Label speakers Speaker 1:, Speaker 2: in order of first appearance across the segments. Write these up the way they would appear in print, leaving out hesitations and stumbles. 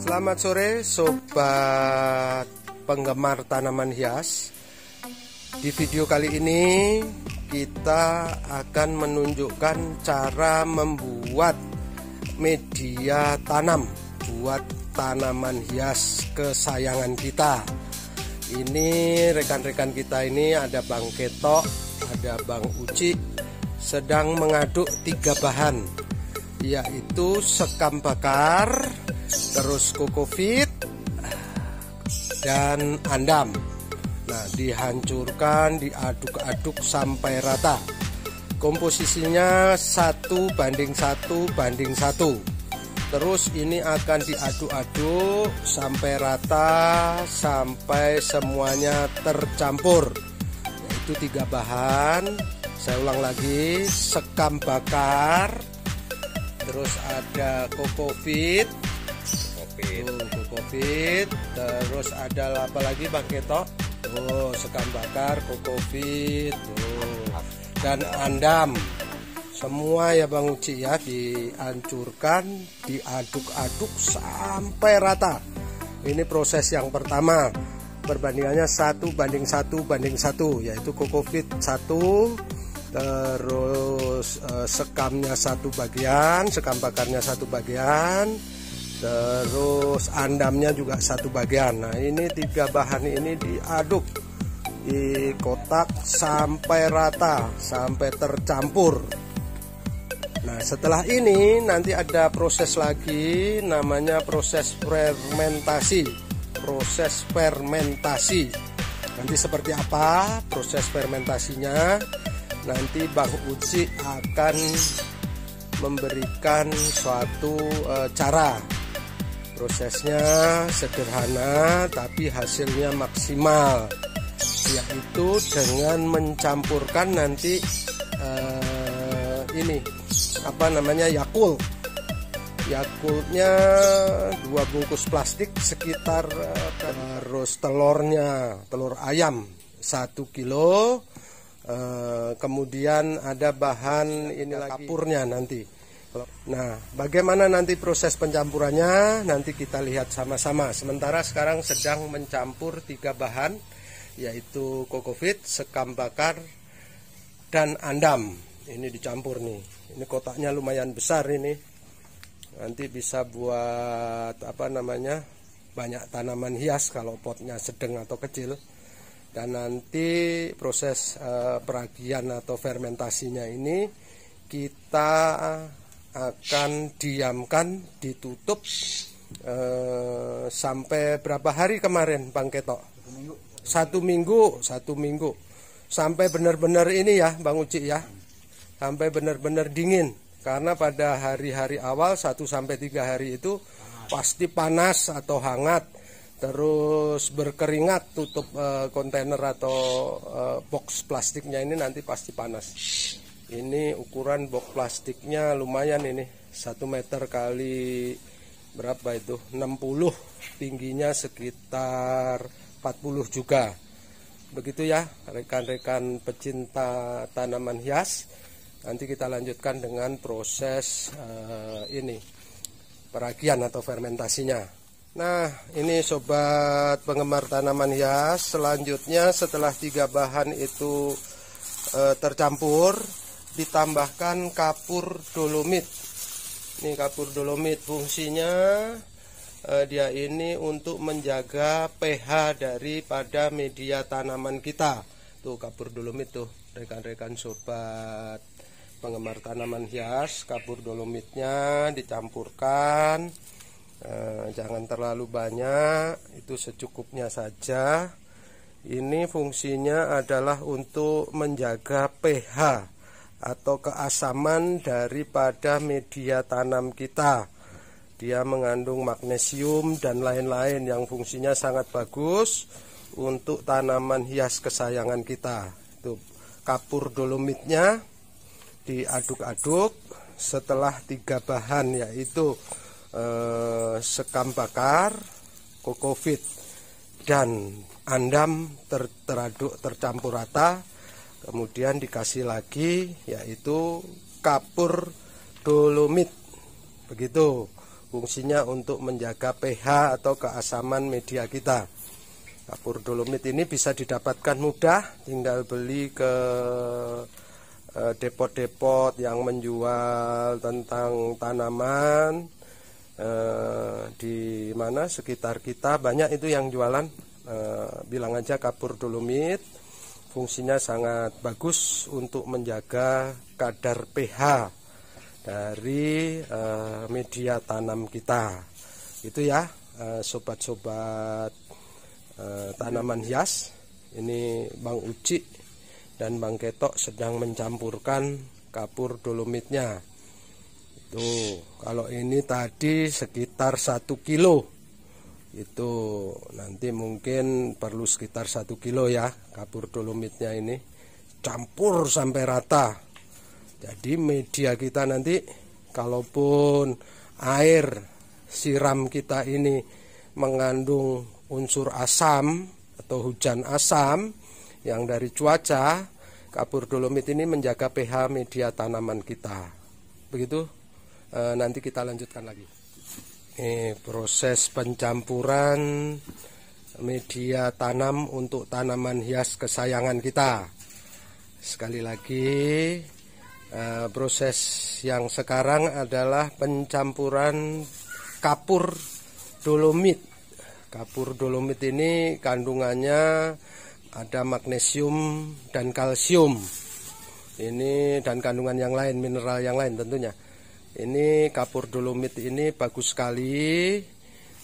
Speaker 1: Selamat sore sobat penggemar tanaman hias. Di video kali ini kita akan menunjukkan cara membuat media tanam buat tanaman hias kesayangan kita. Ini rekan-rekan kita ini ada Bang Ketok, ada Bang Uci, sedang mengaduk 3 bahan, yaitu sekam bakar, terus kokofit dan andam. Nah, dihancurkan, diaduk-aduk sampai rata. Komposisinya 1:1:1. Terus ini akan diaduk-aduk sampai rata, sampai semuanya tercampur. Yaitu 3 bahan. Saya ulang lagi, sekam bakar, terus ada kokofit, terus ada apa lagi Bang Ketok? Sekam bakar, kokofit, dan andam. Semua ya Bang Uci ya, dihancurkan, diaduk-aduk sampai rata. Ini proses yang pertama. Perbandingannya 1:1:1, yaitu kokofit 1, terus sekamnya 1 bagian, sekam bakarnya 1 bagian, terus andamnya juga 1 bagian. Nah, ini 3 bahan ini diaduk di kotak sampai rata, sampai tercampur. Nah, setelah ini nanti ada proses lagi, namanya proses fermentasi. Nanti seperti apa proses fermentasinya? Nanti Bang Uci akan memberikan suatu cara. Prosesnya sederhana tapi hasilnya maksimal, yaitu dengan mencampurkan nanti Yakultnya 2 bungkus plastik sekitar, terus telur ayam 1 kilo, kemudian ada bahan ini lagi, kapurnya nanti. Nah, bagaimana nanti proses pencampurannya nanti kita lihat sama-sama. Sementara sekarang sedang mencampur 3 bahan, yaitu kokofit, sekam bakar, dan andam. Ini dicampur nih. Ini kotaknya lumayan besar ini. Nanti bisa buat banyak tanaman hias kalau potnya sedang atau kecil. Dan nanti proses peragian atau fermentasinya ini kita akan diamkan, ditutup sampai berapa hari kemarin Bang Ketok? 1 minggu. Sampai benar-benar ini ya Bang Uci ya, sampai benar-benar dingin. Karena pada hari-hari awal 1-3 hari itu pasti panas atau hangat, terus berkeringat, tutup kontainer atau box plastiknya ini nanti pasti panas. Ini ukuran box plastiknya lumayan ini, 1 meter kali berapa itu, 60, tingginya sekitar 40 juga. Begitu ya rekan-rekan pecinta tanaman hias. Nanti kita lanjutkan dengan proses peragian atau fermentasinya. Nah, ini sobat penggemar tanaman hias, selanjutnya setelah 3 bahan itu tercampur, ditambahkan kapur dolomit. Ini kapur dolomit, fungsinya dia ini untuk menjaga pH daripada media tanaman kita. Tuh kapur dolomit tuh, rekan-rekan sobat penggemar tanaman hias, kapur dolomitnya dicampurkan, jangan terlalu banyak, itu secukupnya saja. Ini fungsinya adalah untuk menjaga pH atau keasaman daripada media tanam kita. Dia mengandung magnesium dan lain-lain yang fungsinya sangat bagus untuk tanaman hias kesayangan kita. Itu kapur dolomitnya diaduk-aduk setelah 3 bahan, yaitu sekam bakar, kokofit, dan andam teraduk tercampur rata. Kemudian dikasih lagi yaitu kapur dolomit. Begitu. Fungsinya untuk menjaga pH atau keasaman media kita. Kapur dolomit ini bisa didapatkan mudah, tinggal beli ke depot-depot yang menjual tentang tanaman. Di mana sekitar kita banyak itu yang jualan. Bilang aja kapur dolomit. Fungsinya sangat bagus untuk menjaga kadar pH dari media tanam kita. Itu ya, sobat-sobat tanaman hias. Ini Bang Uci dan Bang Ketok sedang mencampurkan kapur dolomitnya. Tuh, kalau ini tadi sekitar 1 kilo. Itu nanti mungkin perlu sekitar 1 kilo ya kapur dolomitnya ini. Campur sampai rata. Jadi media kita nanti kalaupun air siram kita ini mengandung unsur asam atau hujan asam yang dari cuaca, kapur dolomit ini menjaga pH media tanaman kita. Begitu, nanti kita lanjutkan lagi. Ini proses pencampuran media tanam untuk tanaman hias kesayangan kita. Sekali lagi, proses yang sekarang adalah pencampuran kapur dolomit. Kapur dolomit ini kandungannya ada magnesium dan kalsium. Ini dan kandungan yang lain, mineral yang lain tentunya. Ini kapur dolomit ini bagus sekali,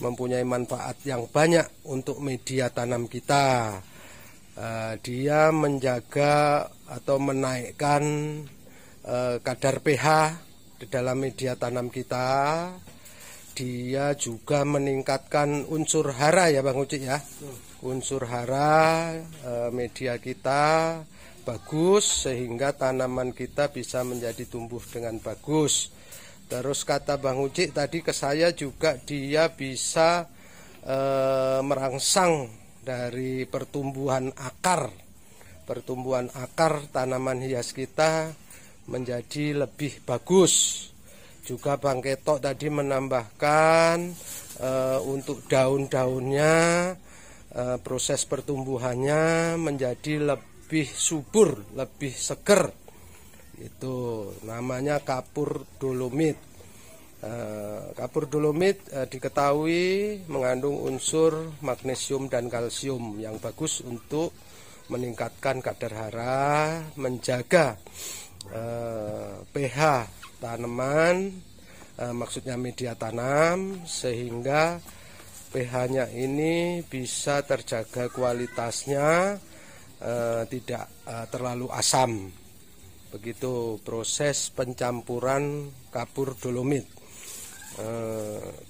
Speaker 1: mempunyai manfaat yang banyak untuk media tanam kita. Dia menjaga atau menaikkan kadar pH di dalam media tanam kita. Dia juga meningkatkan unsur hara ya Bang Uci ya. Unsur hara media kita bagus sehingga tanaman kita bisa menjadi tumbuh dengan bagus. Terus kata Bang Uci tadi ke saya juga dia bisa merangsang dari pertumbuhan akar. Pertumbuhan akar tanaman hias kita menjadi lebih bagus. Juga Bang Ketok tadi menambahkan untuk daun-daunnya proses pertumbuhannya menjadi lebih subur, lebih seger. Itu namanya kapur dolomit. Kapur dolomit diketahui mengandung unsur magnesium dan kalsium yang bagus untuk meningkatkan kadar hara, menjaga pH tanaman, maksudnya media tanam, sehingga pH-nya ini bisa terjaga kualitasnya, tidak terlalu asam. Begitu proses pencampuran kapur dolomit.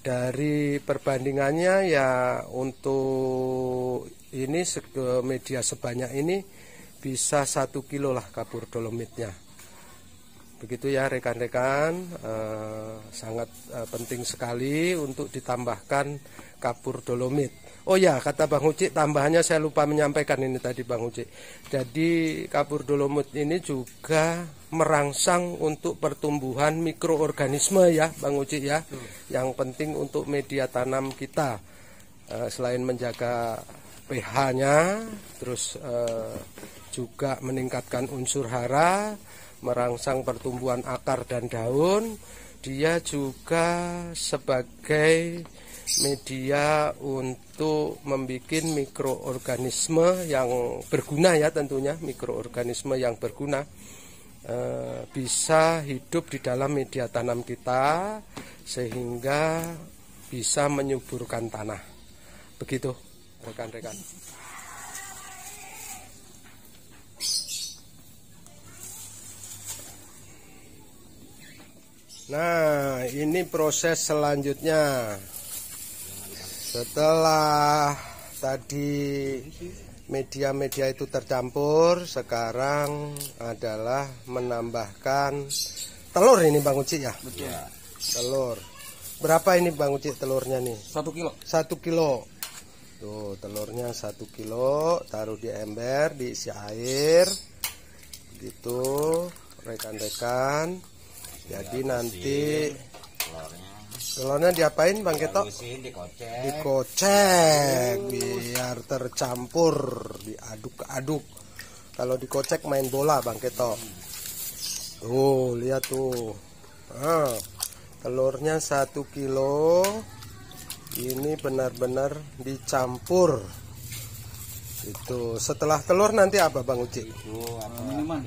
Speaker 1: Dari perbandingannya ya untuk ini media sebanyak ini bisa 1 kilo lah kapur dolomitnya. Begitu ya rekan-rekan, sangat penting sekali untuk ditambahkan kapur dolomit. Oh ya, kata Bang Uci, tambahannya saya lupa menyampaikan ini tadi Bang Uci. Jadi kapur dolomit ini juga merangsang untuk pertumbuhan mikroorganisme ya Bang Uci ya. Yang penting untuk media tanam kita, selain menjaga pH-nya, terus juga meningkatkan unsur hara, merangsang pertumbuhan akar dan daun. Dia juga sebagai media untuk membuat mikroorganisme yang berguna ya, tentunya mikroorganisme yang berguna bisa hidup di dalam media tanam kita sehingga bisa menyuburkan tanah. Begitu rekan-rekan. Nah, ini proses selanjutnya. Setelah tadi media-media itu tercampur, sekarang adalah menambahkan telur ini Bang Uci ya? Betul. Telur. Berapa ini Bang Uci telurnya nih? 1 kilo. 1 kilo. Tuh, telurnya 1 kilo, taruh di ember, diisi air. Gitu, rekan-rekan. Jadi nanti Telurnya diapain Bang Ketok?
Speaker 2: Dikocek.
Speaker 1: Dikocek biar tercampur, diaduk-aduk. Kalau dikocek main bola Bang Ketok. Tuh, lihat tuh. Nah, telurnya 1 kilo. Ini benar-benar dicampur. Itu setelah telur nanti apa Bang Uci?
Speaker 2: Minuman.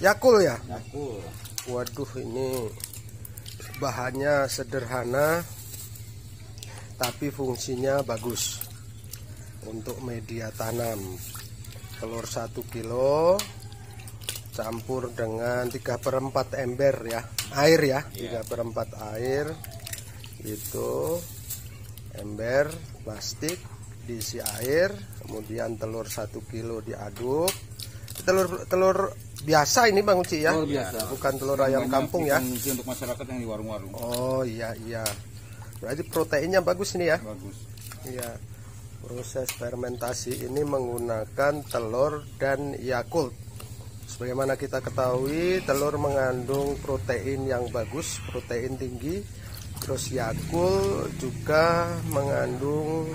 Speaker 1: Yakul ya?
Speaker 2: Yakul.
Speaker 1: Waduh, ini bahannya sederhana tapi fungsinya bagus untuk media tanam. Telur 1 kilo campur dengan 3/4 ember ya, air ya, 3/4 air itu, ember plastik diisi air, kemudian telur 1 kilo diaduk. Telur biasa ini Bang Uci ya?
Speaker 2: Telur biasa.
Speaker 1: Bukan telur ayam kampung ya?
Speaker 2: Untuk masyarakat yang di warung-warung.
Speaker 1: Oh iya. Berarti proteinnya bagus ini ya?
Speaker 2: Bagus.
Speaker 1: Iya. Proses fermentasi ini menggunakan telur dan Yakult. Sebagaimana kita ketahui, telur mengandung protein yang bagus, protein tinggi. Terus Yakult juga mengandung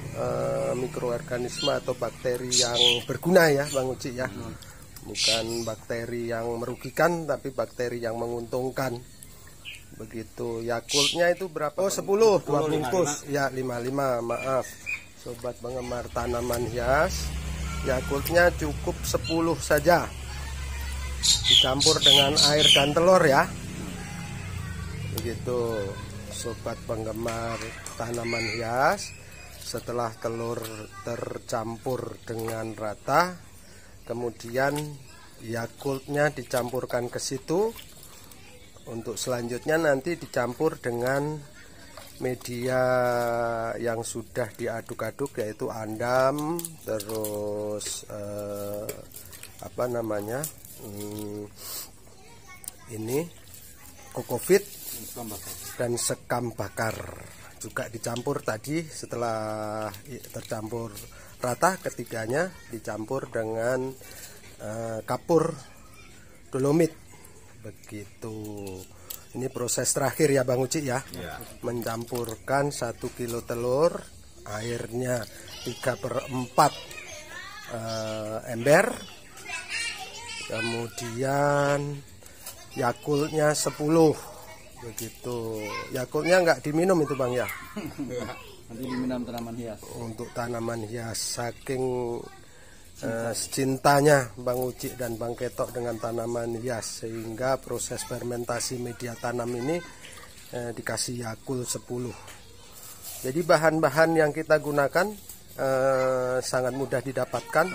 Speaker 1: mikroorganisme atau bakteri yang berguna ya Bang Uci ya. Bukan bakteri yang merugikan, tapi bakteri yang menguntungkan. Begitu. Yakultnya itu berapa? Oh 10, 2 bungkus. Ya 55, maaf sobat penggemar tanaman hias. Yakultnya cukup 10 saja. Dicampur dengan air dan telur ya. Begitu sobat penggemar tanaman hias. Setelah telur tercampur dengan rata, kemudian Yakultnya dicampurkan ke situ. Untuk selanjutnya nanti dicampur dengan media yang sudah diaduk-aduk, yaitu andam, terus apa namanya, ini kokopit dan sekam bakar juga dicampur tadi. Setelah tercampur rata, ketiganya dicampur dengan kapur dolomit. Begitu. Ini proses terakhir ya Bang Uci ya. Mencampurkan 1 kilo telur, airnya 3/4 ember, kemudian Yakultnya 10. Begitu. Yakultnya nggak diminum itu Bang ya?
Speaker 2: Nanti diminum tanaman hias.
Speaker 1: Untuk tanaman hias, saking cintanya Bang Uci dan Bang Ketok dengan tanaman hias, sehingga proses fermentasi media tanam ini dikasih Yakult 10. Jadi bahan-bahan yang kita gunakan sangat mudah didapatkan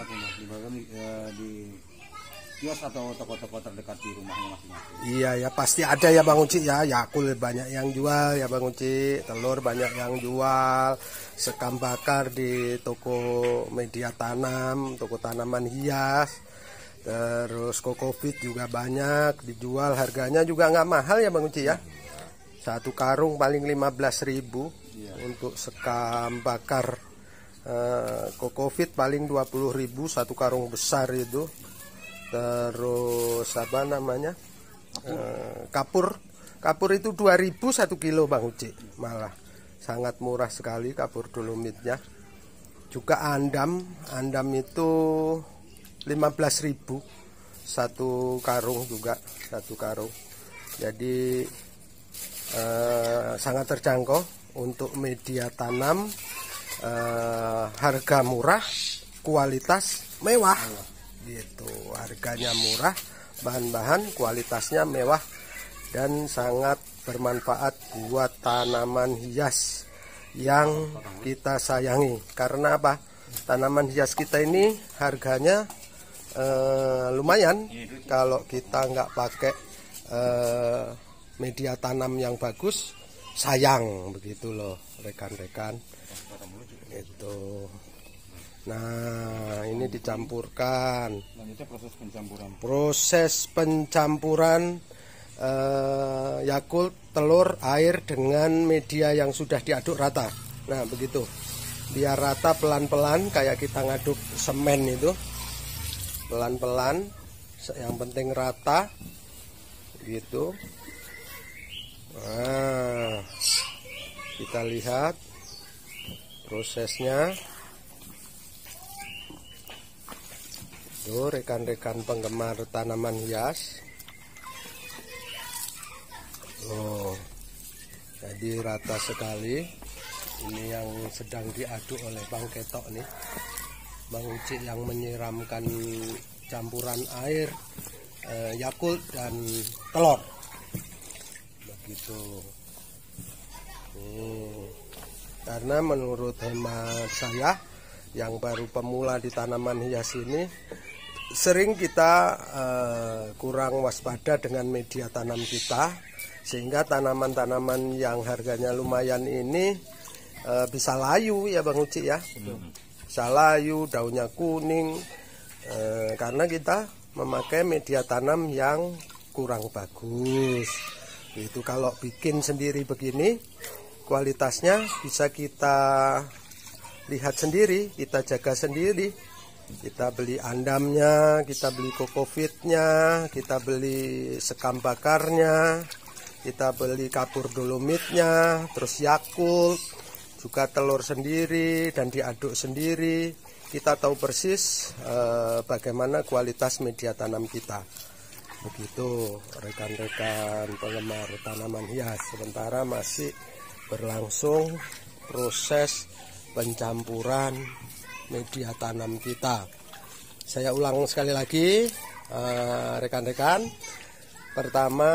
Speaker 2: Di kios atau toko-toko terdekat di rumahnya masing-masing.
Speaker 1: Iya ya, pasti ada ya Bang Uci ya. Yakult banyak yang jual ya Bang Uci, telur banyak yang jual, sekam bakar di toko media tanam, toko tanaman hias, terus kokopit juga banyak dijual. Harganya juga nggak mahal ya Bang Uci ya. 1 karung paling 15.000 untuk sekam bakar. Kokopit paling 20.000 1 karung besar itu. Terus apa namanya, kapur itu 2.000 1 kilo Bang Uci, malah sangat murah sekali kapur dolomitnya. Juga andam itu 15.000 1 karung juga, 1 karung. Jadi sangat terjangkau untuk media tanam, harga murah, kualitas mewah. Gitu, harganya murah, bahan-bahan kualitasnya mewah, dan sangat bermanfaat buat tanaman hias yang kita sayangi. Karena apa? Tanaman hias kita ini harganya lumayan. Kalau kita nggak pakai media tanam yang bagus, sayang, begitu loh rekan-rekan. Itu. Nah, ini dicampurkan. Proses pencampuran Yakult, telur, air dengan media yang sudah diaduk rata. Nah, begitu. Biar rata pelan-pelan, kayak kita ngaduk semen itu. Pelan-pelan, yang penting rata. Gitu. Nah, Kita lihat prosesnya. Tuh rekan-rekan penggemar tanaman hias. Oh, jadi rata sekali. Ini yang sedang diaduk oleh Bang Ketok nih, Bang Uci yang menyiramkan campuran air, Yakult dan telur. Begitu. Karena menurut hemat saya yang baru pemula di tanaman hias ini, sering kita kurang waspada dengan media tanam kita, sehingga tanaman-tanaman yang harganya lumayan ini bisa layu ya Bang Uci ya. Bisa layu, daunnya kuning, karena kita memakai media tanam yang kurang bagus. Itu kalau bikin sendiri begini, kualitasnya bisa kita lihat sendiri, kita jaga sendiri. Kita beli andamnya, kita beli kokofitnya, kita beli sekam bakarnya, kita beli kapur dolomitnya, terus Yakult, juga telur sendiri dan diaduk sendiri. Kita tahu persis bagaimana kualitas media tanam kita. Begitu rekan-rekan penggemar tanaman hias. Sementara masih berlangsung proses pencampuran media tanam kita. Saya ulang sekali lagi rekan-rekan. Pertama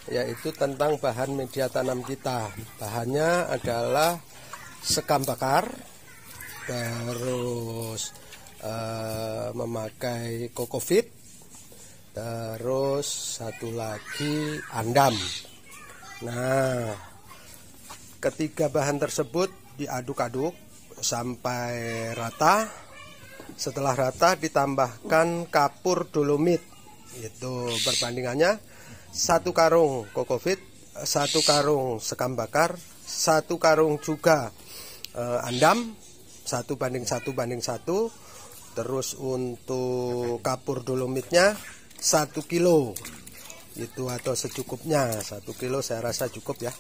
Speaker 1: yaitu tentang bahan media tanam kita. Bahannya adalah sekam bakar, terus memakai kokofit, terus satu lagi andam. Nah, ketiga bahan tersebut diaduk-aduk sampai rata. Setelah rata ditambahkan kapur dolomit. Itu perbandingannya 1 karung kokofit, 1 karung sekam bakar, 1 karung juga andam, 1:1:1. Terus untuk kapur dolomitnya 1 kilo. Itu atau secukupnya, 1 kilo saya rasa cukup ya.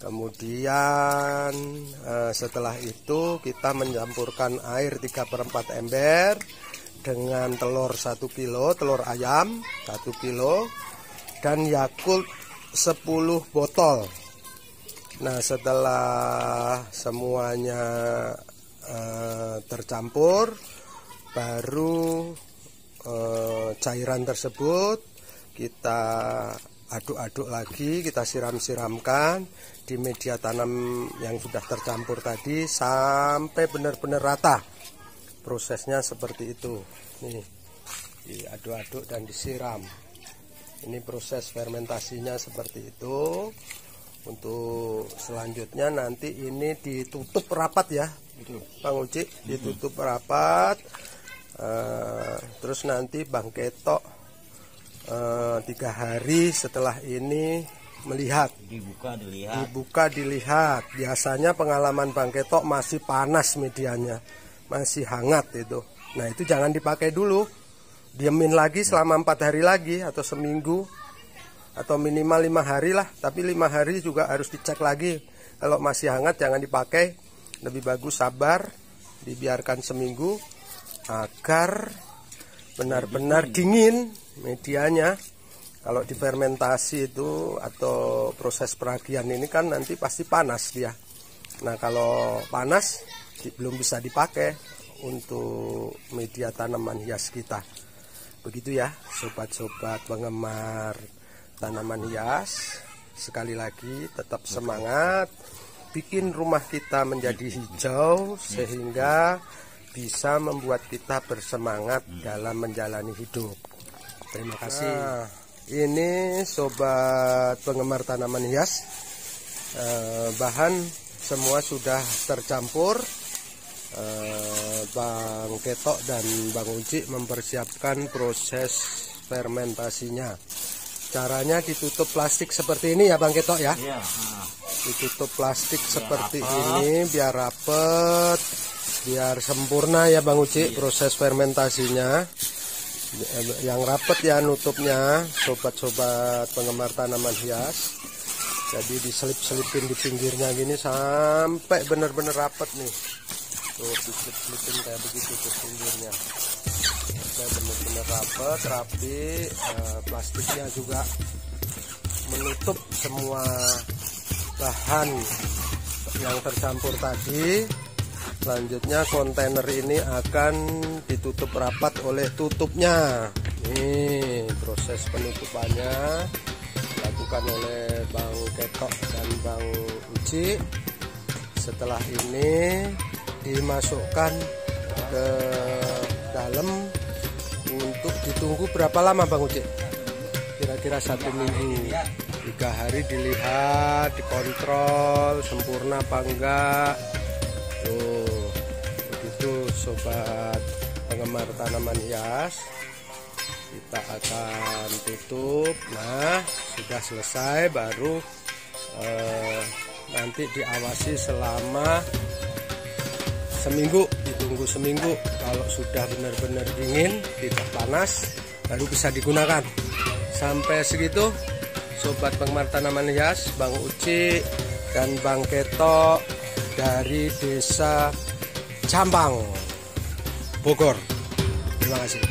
Speaker 1: Kemudian setelah itu kita mencampurkan air 3/4 ember dengan telur 1 kilo, telur ayam 1 kilo, dan Yakult 10 botol. Nah, setelah semuanya tercampur, baru cairan tersebut kita aduk-aduk lagi, kita siram-siramkan di media tanam yang sudah tercampur tadi sampai benar-benar rata. Prosesnya seperti itu. Nih, diaduk-aduk dan disiram. Ini proses fermentasinya seperti itu. Untuk selanjutnya nanti ini ditutup rapat ya, Bang Uci, ditutup rapat. Terus nanti Bang Ketok 3 hari setelah ini melihat, dibuka dilihat. Biasanya pengalaman Bang Ketok masih panas medianya, masih hangat itu. Nah, itu jangan dipakai dulu, diemin lagi selama 4 hari lagi atau seminggu, atau minimal 5 hari lah. Tapi 5 hari juga harus dicek lagi. Kalau masih hangat jangan dipakai, lebih bagus sabar, dibiarkan seminggu agar benar-benar dingin medianya. Kalau difermentasi itu atau proses peragian ini kan nanti pasti panas dia. Nah, kalau panas belum bisa dipakai untuk media tanaman hias kita. Begitu ya sobat-sobat penggemar tanaman hias. Sekali lagi tetap semangat, bikin rumah kita menjadi hijau sehingga bisa membuat kita bersemangat dalam menjalani hidup. Terima kasih. Nah, ini sobat penggemar tanaman hias, bahan semua sudah tercampur. Bang Ketok dan Bang Uci mempersiapkan proses fermentasinya. Caranya ditutup plastik seperti ini ya Bang Ketok ya. Ditutup plastik seperti ini biar rapet, biar sempurna ya Bang Uci proses fermentasinya. Yang rapet ya nutupnya, sobat-sobat penggemar tanaman hias. Jadi diselip-selipin di pinggirnya gini sampai benar-benar rapat nih. Tuh diselip-selipin kayak begitu tuh pinggirnya. Sampai benar-benar rapat, rapi. Plastiknya juga menutup semua bahan yang tercampur tadi. Selanjutnya kontainer ini akan ditutup rapat oleh tutupnya. Ini proses penutupannya dilakukan oleh Bang Ketok dan Bang Uci. Setelah ini dimasukkan ke dalam untuk ditunggu berapa lama Bang Uci? Kira-kira 1 minggu. 3 hari dilihat, dikontrol sempurna apa enggak. Tuh, begitu sobat penggemar tanaman hias. Kita akan tutup. Nah, sudah selesai, baru nanti diawasi selama seminggu, ditunggu seminggu. Kalau sudah benar-benar dingin, tidak panas, baru bisa digunakan. Sampai segitu sobat penggemar tanaman hias, Bang Uci dan Bang Ketok dari Desa Cambang, Bogor. Terima kasih.